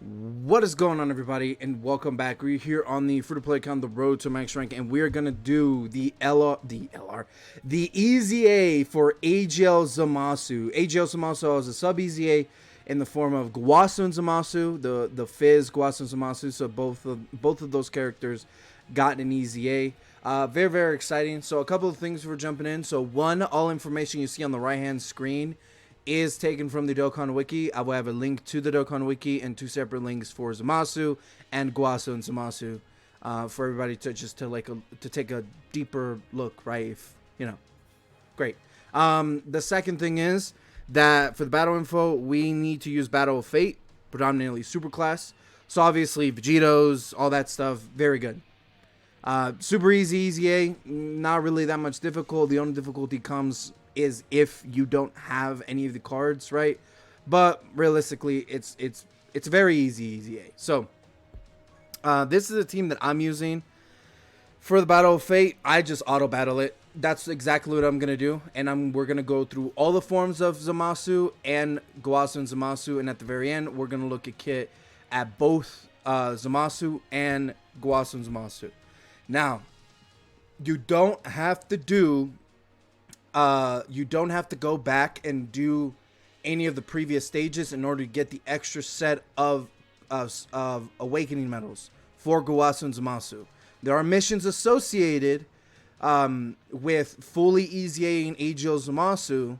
What is going on, everybody, and welcome back. We're here on the free-to-play account, the Road to Max Rank, and we're gonna do the Easy A for AGL Zamasu. AGL Zamasu is a sub Easy A in the form of Gowasu Zamasu, the Fizz Gowasu Zamasu. So both of those characters got an Easy A. Very exciting. So a couple of things for jumping in. So one, all information you see on the right-hand screen is taken from the Dokkan Wiki. I will have a link to the Dokkan Wiki and two separate links for Zamasu and Gowasu and Zamasu, for everybody to take a deeper look, right? If you know, great. The second thing is that for the battle info, we need to use Battle of Fate, predominantly Superclass. So obviously Vegeto's, all that stuff, very good. Super easy A, not really that much difficult. The only difficulty comes is if you don't have any of the cards, right? But realistically, it's very easy A. So this is a team that I'm using for the Battle of Fate. I just auto battle it. That's exactly what I'm gonna do, and we're gonna go through all the forms of Zamasu and Gowasu and Zamasu, and at the very end, we're gonna look at kit at both Zamasu and Gowasu and Zamasu. Now, you don't have to go back and do any of the previous stages in order to get the extra set of awakening medals for Gowasu and Zamasu. There are missions associated with fully Easy-ing AGL Zamasu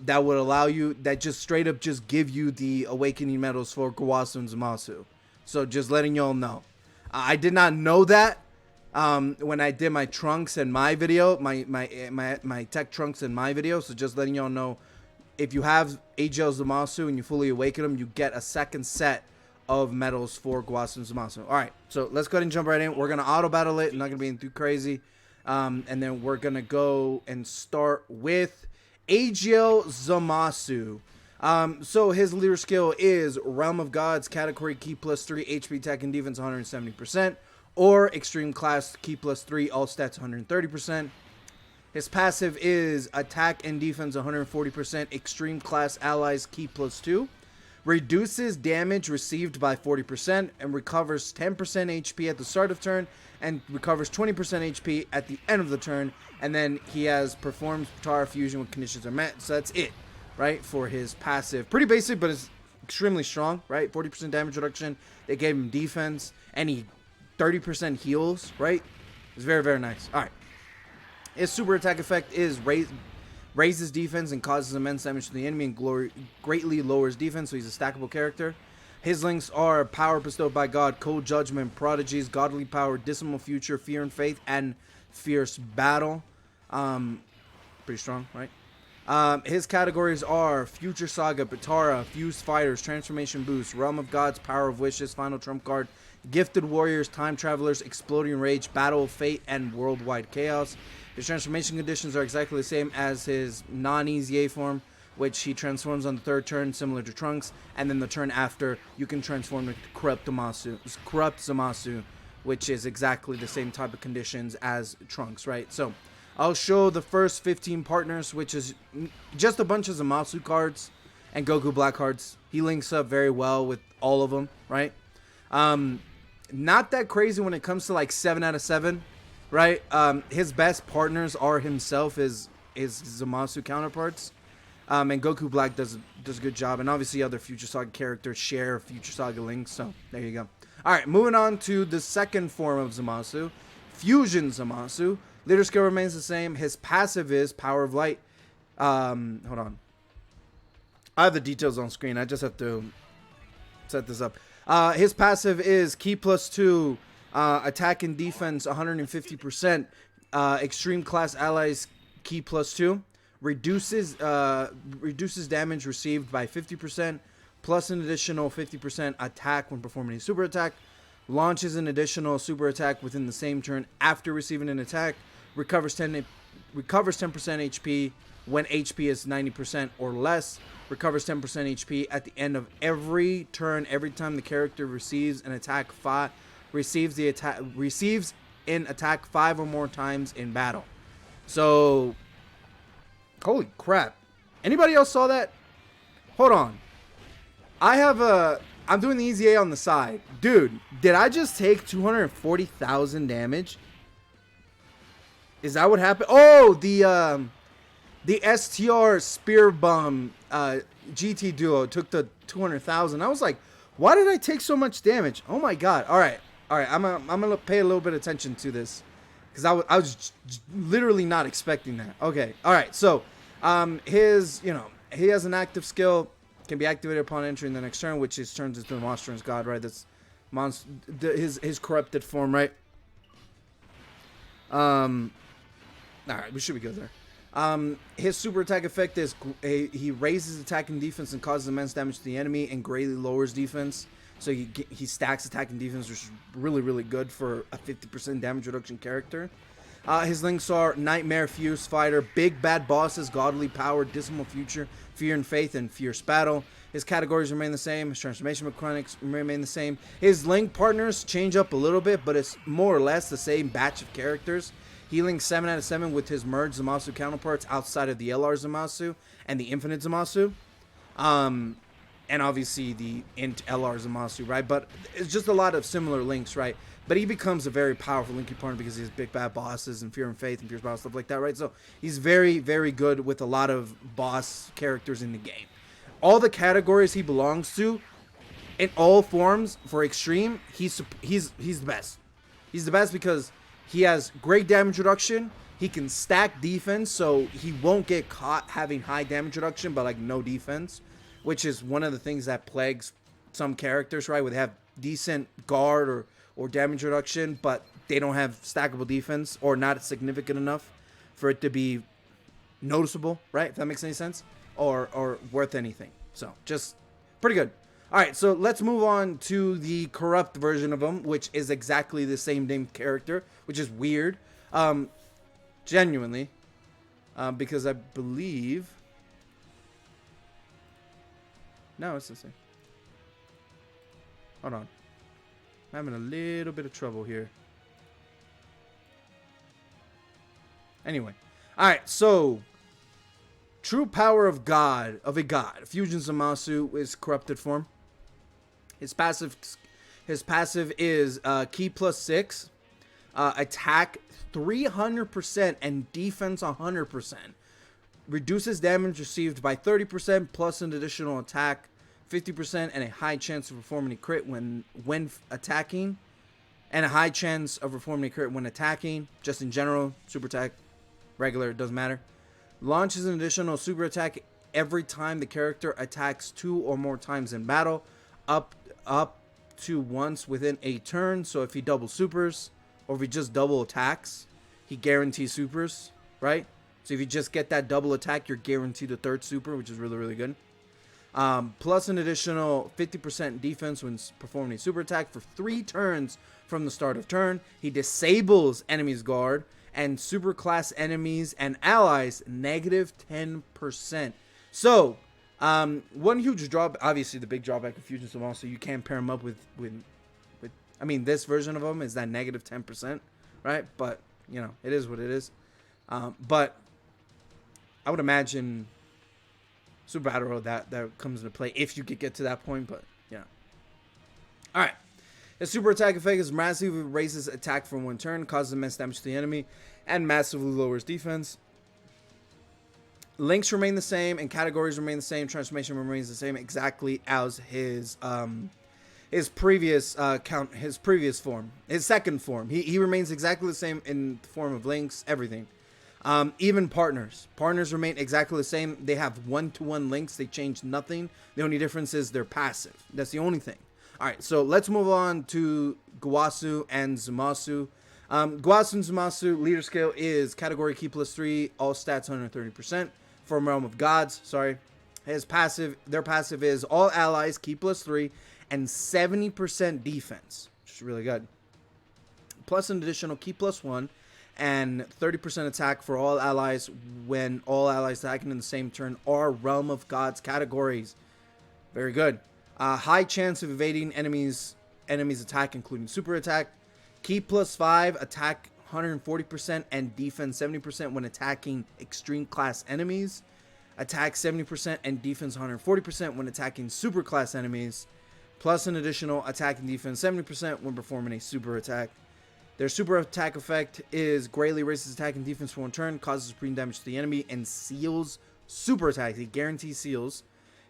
that would allow you, that just straight up just give you the awakening medals for Gowasu and Zamasu. So just letting y'all know. I did not know that when I did my trunks and my video, my tech trunks and my video. So just letting y'all know, if you have AGL Zamasu and you fully awaken them, you get a second set of medals for Gowasu and Zamasu. All right, so let's go ahead and jump right in. We're gonna auto battle it. I'm not gonna be anything too crazy, and then we're gonna go and start with AGL Zamasu. So his leader skill is Realm of Gods, category key +3, HP attack and defense 170%. Or Extreme Class Key +3, all stats 130%. His passive is Attack and Defense 140%, Extreme Class Allies Key +2. Reduces damage received by 40% and recovers 10% HP at the start of turn and recovers 20% HP at the end of the turn. And then he has Performs Tara Fusion when conditions are met. So that's it, right, for his passive. Pretty basic, but it's extremely strong, right? 40% damage reduction. They gave him defense, and he 30% heals, right? It's very nice. All right. His super attack effect is raises defense and causes immense damage to the enemy and greatly lowers defense, so he's a stackable character. His links are Power Bestowed by God, Cold Judgment, Prodigies, Godly Power, Dismal Future, Fear and Faith, and Fierce Battle. Pretty strong, right? His categories are Future Saga, Batara, Fused Fighters, Transformation Boost, Realm of Gods, Power of Wishes, Final Trump Card, Gifted Warriors, Time Travelers, Exploding Rage, Battle of Fate, and Worldwide Chaos. His transformation conditions are exactly the same as his non-Easy A form, which he transforms on the third turn, similar to Trunks, and then the turn after, you can transform to Corrupt Zamasu, which is exactly the same type of conditions as Trunks, right? So I'll show the first 15 partners, which is just a bunch of Zamasu cards and Goku Black cards. He links up very well with all of them, right? Not that crazy when it comes to like 7 out of 7, right? His best partners are himself, his Zamasu counterparts, and Goku Black does a good job, and obviously other Future Saga characters share Future Saga links, so there you go. All right, moving on to the second form of Zamasu, Fusion Zamasu. Leader skill remains the same. His passive is Power of Light. Hold on. I have the details on screen. I just have to set this up. His passive is Key +2, Attack and Defense 150%, Extreme Class Allies Key +2, reduces damage received by 50%, plus an additional 50% attack when performing a super attack, launches an additional super attack within the same turn after receiving an attack, recovers 10% HP when HP is 90% or less, recovers 10% HP at the end of every turn. Every time the character receives an attack, receives an attack 5 or more times in battle. So, holy crap! Anybody else saw that? Hold on. I have I'm doing the easy A on the side. Dude, did I just take 240,000 damage? Is that what happened? Oh, the STR Spear Bum GT Duo took the 200,000. I was like, why did I take so much damage? Oh my god. All right. I'm gonna pay a little bit of attention to this because I was literally not expecting that. Okay. All right. So, he has an active skill, can be activated upon entering the next turn, which is turns into the monstrous god, right? That's his corrupted form, right? All right, we should be good there. His super attack effect is he raises attack and defense and causes immense damage to the enemy and greatly lowers defense. So he stacks attack and defense, which is really, really good for a 50% damage reduction character. His links are Nightmare, Fierce Fighter, Big Bad Bosses, Godly Power, Dismal Future, Fear and Faith, and Fierce Battle. His categories remain the same. His transformation mechanics remain the same. His link partners change up a little bit, but it's more or less the same batch of characters. He links 7 out of 7 with his merged Zamasu counterparts outside of the LR Zamasu and the Infinite Zamasu. And obviously the Int LR Zamasu, right? But it's just a lot of similar links, right? But he becomes a very powerful linking partner because he has Big Bad Bosses and Fear and Faith and Fierce Battle, stuff like that, right? So he's very, very good with a lot of boss characters in the game. All the categories he belongs to, in all forms for Extreme, he's the best. He's the best because he has great damage reduction. He can stack defense, so he won't get caught having high damage reduction, but like no defense, which is one of the things that plagues some characters, right? Where they have decent guard or damage reduction, but they don't have stackable defense or not significant enough for it to be noticeable, right? If that makes any sense, or worth anything. So just pretty good. All right, so let's move on to the corrupt version of him, which is exactly the same named character, which is weird, genuinely, because I believe, no, it's the same. Hold on. I'm having a little bit of trouble here. Anyway. Alright, so true power of God, of a god. Fusion Zamasu is corrupted form. His passive is key +6, attack 300% and defense 100%. Reduces damage received by 30% plus an additional attack 50% and a high chance of performing a crit when attacking, and a high chance of performing a crit when attacking. Just in general, super attack, regular, it doesn't matter. Launches an additional super attack every time the character attacks 2 or more times in battle, up to once within a turn. So if he double supers or if he just double attacks, he guarantees supers, right? So if you just get that double attack, you're guaranteed a third super, which is really, really good. Plus an additional 50% defense when performing a super attack for 3 turns from the start of turn. He disables enemies guard and super class enemies and allies negative 10%. So, one huge drawback, obviously the big drawback of Fusion Zamasu, you can't pair him up with, I mean, this version of him is that negative 10%, right? But, you know, it is what it is. But I would imagine Super Battle Road that comes into play if you could get to that point, but yeah. All right. His super attack effect is massively raises attack for 1 turn, causes immense damage to the enemy, and massively lowers defense. Links remain the same, and categories remain the same. Transformation remains the same, exactly as his previous form, his second form. He remains exactly the same in the form of links, everything. Even partners remain exactly the same. They have 1-to-1 links. They change nothing. The only difference is they're passive. That's the only thing. All right, so let's move on to Gowasu and Zamasu. Gowasu and Zamasu leader skill is category key +3, all stats 130% from Realm of Gods. Sorry, their passive is all allies key +3 and 70% defense, which is really good. Plus an additional key +1. And 30% attack for all allies when all allies attacking in the same turn are Realm of Gods categories. Very good. High chance of evading enemies attack, including super attack. Key +5, attack 140% and defense 70% when attacking extreme class enemies. Attack 70% and defense 140% when attacking super class enemies. plus an additional attack and defense 70% when performing a super attack. Their super attack effect is greatly raises attack and defense for one turn, causes supreme damage to the enemy, and seals super attacks. It guarantees seals.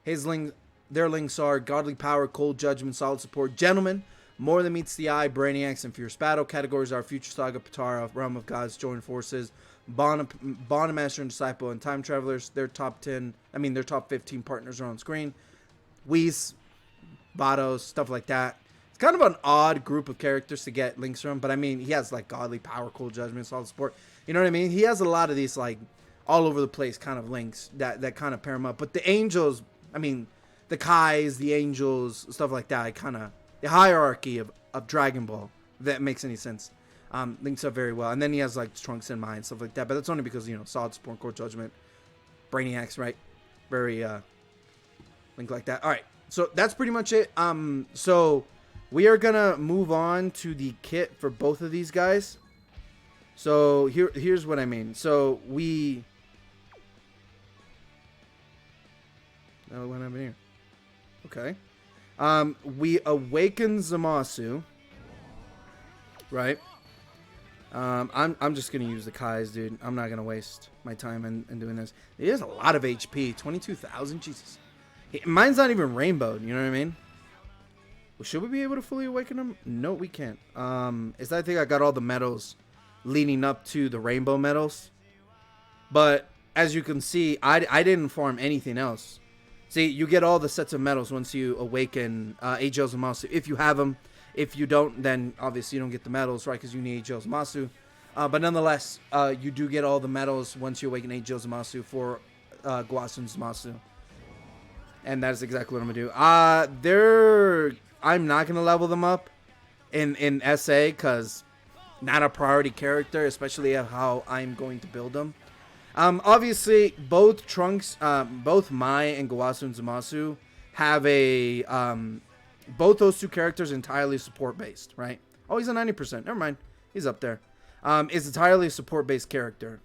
Their links are Godly Power, Cold Judgment, Solid Support, Gentleman, More Than Meets the Eye, Brainiacs, and Fierce Battle. Categories are Future Saga, Patara, Realm of Gods, Join Forces, Bond of Master and Disciple, and Time Travelers. Their top 15 partners are on screen. Whis, Vados, stuff like that. It's kind of an odd group of characters to get links from, but I mean, he has like Godly Power, Cold Judgment, Solid Support. You know what I mean? He has a lot of these like all over the place kind of links that kind of pair him up. But the angels, I mean, the Kais, the angels, stuff like that, the hierarchy of Dragon Ball, if that makes any sense. Links up very well. And then he has like Trunks and Mai, stuff like that. But that's only because, you know, Solid Support, Cold Judgment, Brainiacs, right? Very link like that. All right. So that's pretty much it. So we are gonna move on to the kit for both of these guys. So here's what I mean. So we what happened here? Okay. We awaken Zamasu. Right. I'm just gonna use the Kais, dude. I'm not gonna waste my time in doing this. It is a lot of HP. 22,000. Jesus. Mine's not even rainbowed. You know what I mean? Well, should we be able to fully awaken him? No, we can't. Is that I think I got all the medals leading up to the rainbow medals. But as you can see, I didn't farm anything else. See, you get all the sets of medals once you awaken H.L. Zamasu. If you have them. If you don't, then obviously you don't get the medals, right? Because you need H.L. Zamasu. But nonetheless, you do get all the medals once you awaken H.L. Zamasu for Gowasu Zamasu. And that is exactly what I'm going to do. I'm not going to level them up in SA because not a priority character, especially how I'm going to build them. Obviously, both Trunks, both Mai and Gowasu Zamasu have a... both those two characters entirely support-based, right? Oh, he's a 90%. Never mind. He's up there. Is entirely a support-based character,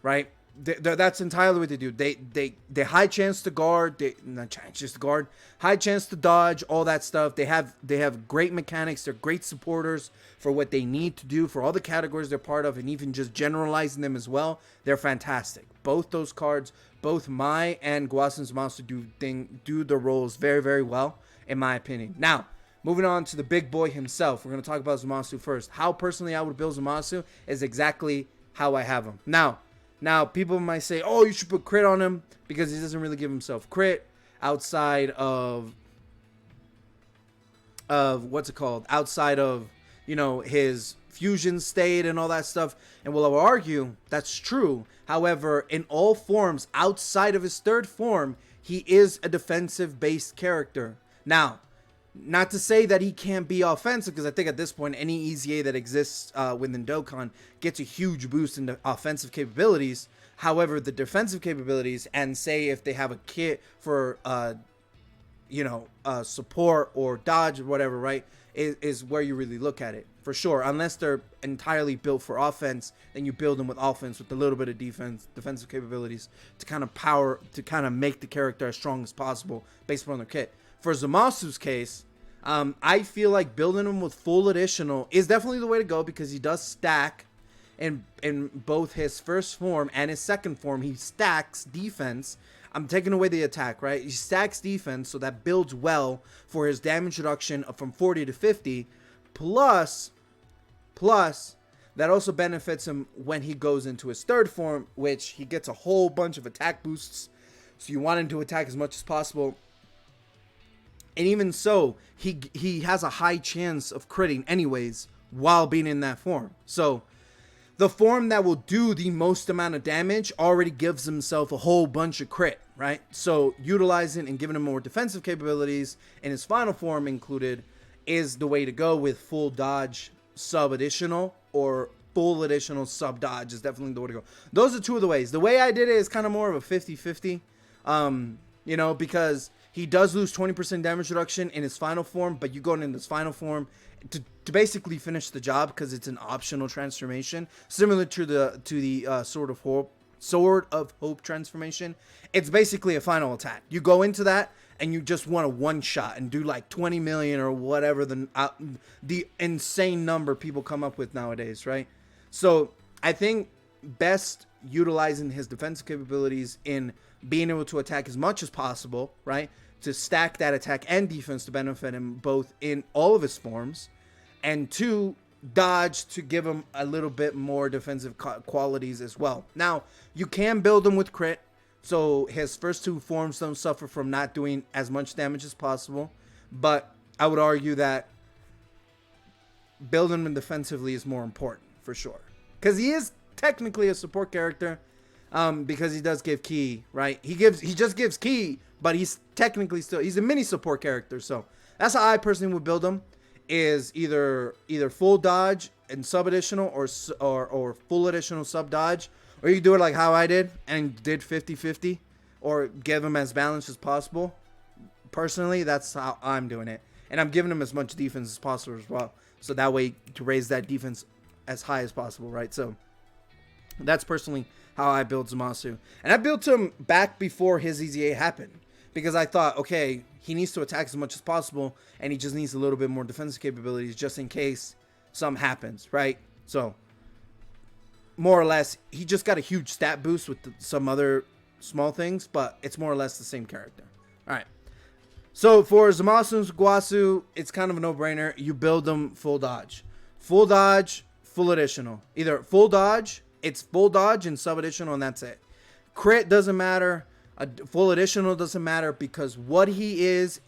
right? That's entirely what they do. They high chance to guard. Not chance to guard. High chance to dodge. All that stuff. They have great mechanics. They're great supporters for what they need to do for all the categories they're part of, and even just generalizing them as well. They're fantastic. Both those cards, both Mai and Gowasu Zamasu do the roles very, very well, in my opinion. Now, moving on to the big boy himself. We're going to talk about Zamasu first. How personally I would build Zamasu is exactly how I have him. Now, people might say, oh, you should put crit on him because he doesn't really give himself crit outside of what's it called? Outside of, you know, his fusion state and all that stuff. And well, I will argue that's true. However, in all forms outside of his third form, he is a defensive-based character. Now, not to say that he can't be offensive, because I think at this point, any EZA that exists within Dokkan gets a huge boost in the offensive capabilities. However, the defensive capabilities, and say if they have a kit for, support or dodge or whatever, right, is where you really look at it. For sure, unless they're entirely built for offense, then you build them with offense with a little bit of defensive capabilities to kind of make the character as strong as possible based upon their kit. For Zamasu's case, I feel like building him with full additional is definitely the way to go because he does stack in both his first form and his second form. He stacks defense. I'm taking away the attack, right? He stacks defense, so that builds well for his damage reduction from 40 to 50. Plus, that also benefits him when he goes into his third form, which he gets a whole bunch of attack boosts. So you want him to attack as much as possible. And even so, he has a high chance of critting anyways while being in that form. So the form that will do the most amount of damage already gives himself a whole bunch of crit, right? So utilizing and giving him more defensive capabilities in his final form included is the way to go with full dodge sub additional or full additional sub dodge is definitely the way to go. Those are two of the ways. The way I did it is kind of more of a 50-50, because he does lose 20% damage reduction in his final form, but you go in his final form to basically finish the job because it's an optional transformation, similar to the Sword of Hope transformation. It's basically a final attack. You go into that, and you just want a one shot and do like 20 million or whatever the insane number people come up with nowadays, right? So I think best utilizing his defensive capabilities in being able to attack as much as possible, right? To stack that attack and defense to benefit him both in all of his forms, and two, dodge to give him a little bit more defensive qualities as well. Now, you can build him with crit, so his first two forms don't suffer from not doing as much damage as possible, but I would argue that building him defensively is more important for sure, because he is technically a support character, because he does give ki, right? He just gives ki, but he's technically he's a mini support character. So that's how I personally would build him, is either full dodge and sub additional, or full additional sub dodge, or you do it like how I did and did 50-50, or give him as balanced as possible. Personally, that's how I'm doing it, and I'm giving him as much defense as possible as well, so that way to raise that defense as high as possible, right? So that's personally how I build Zamasu, and I built him back before his EZA happened, because I thought, okay, he needs to attack as much as possible, and he just needs a little bit more defensive capabilities just in case something happens, right? So more or less, he just got a huge stat boost with some other small things, but it's more or less the same character. All right. So for Zamasu Gowasu, it's kind of a no-brainer. You build them full dodge, full additional. Either full dodge, it's full dodge and sub additional, and that's it. Crit doesn't matter. A full additional doesn't matter, because what he is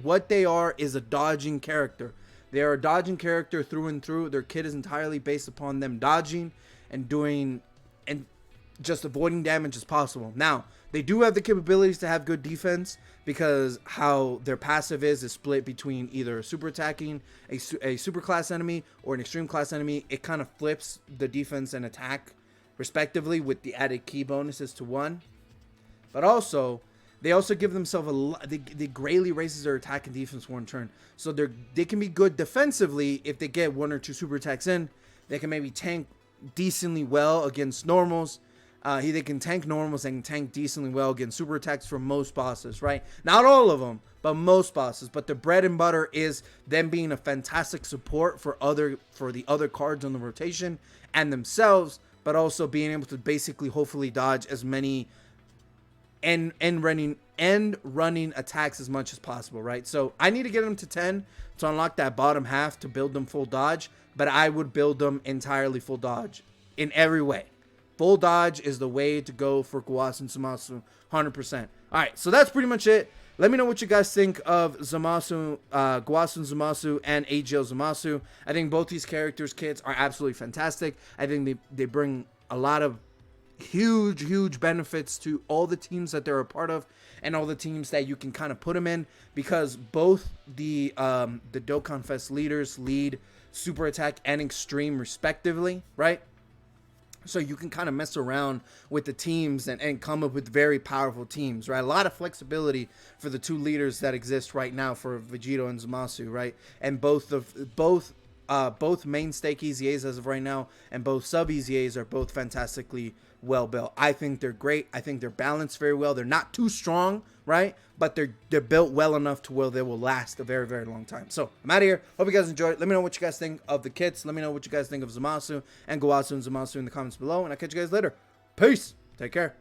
what they are is a dodging character. They are a dodging character through and through. Their kit is entirely based upon them dodging and doing and just avoiding damage as possible. Now, they do have the capabilities to have good defense, because how their passive is split between either super attacking a super class enemy or an extreme class enemy. It kind of flips the defense and attack respectively, with the added key bonuses to one. But also, they also give themselves a lot. They greatly raises their attack and defense one turn, so they can be good defensively if they get one or two super attacks in. They can maybe tank decently well against normals. They can tank normals and tank decently well against super attacks for most bosses, right? Not all of them, but most bosses. But the bread and butter is them being a fantastic support for the other cards on the rotation and themselves, but also being able to basically hopefully dodge as many and running attacks as much as possible, right? So I need to get them to 10 to unlock that bottom half to build them full dodge, but I would build them entirely full dodge in every way. Full dodge is the way to go for Gowasu Zamasu, 100%. All right, so that's pretty much it. Let me know what you guys think of Zamasu, Gowasu Zamasu and AGL Zamasu. I think both these characters' kits are absolutely fantastic. I think they bring a lot of huge benefits to all the teams that they're a part of, and all the teams that you can kind of put them in, because both the Dokkan Fest leaders lead super attack and extreme respectively, right? So you can kind of mess around with the teams and come up with very powerful teams, right? A lot of flexibility for the two leaders that exist right now for Vegito and Zamasu, right? And both main stake EZAs as of right now, and both sub EZAs are both fantastically well built. I think they're great. I think they're balanced very well. They're not too strong, right? But they're built well enough to where they will last a very long time. So I'm out of here. Hope you guys enjoyed. Let me know what you guys think of the kits. Let me know what you guys think of Zamasu and Gowasu and Zamasu in the comments below, and I'll catch you guys later. Peace. Take care.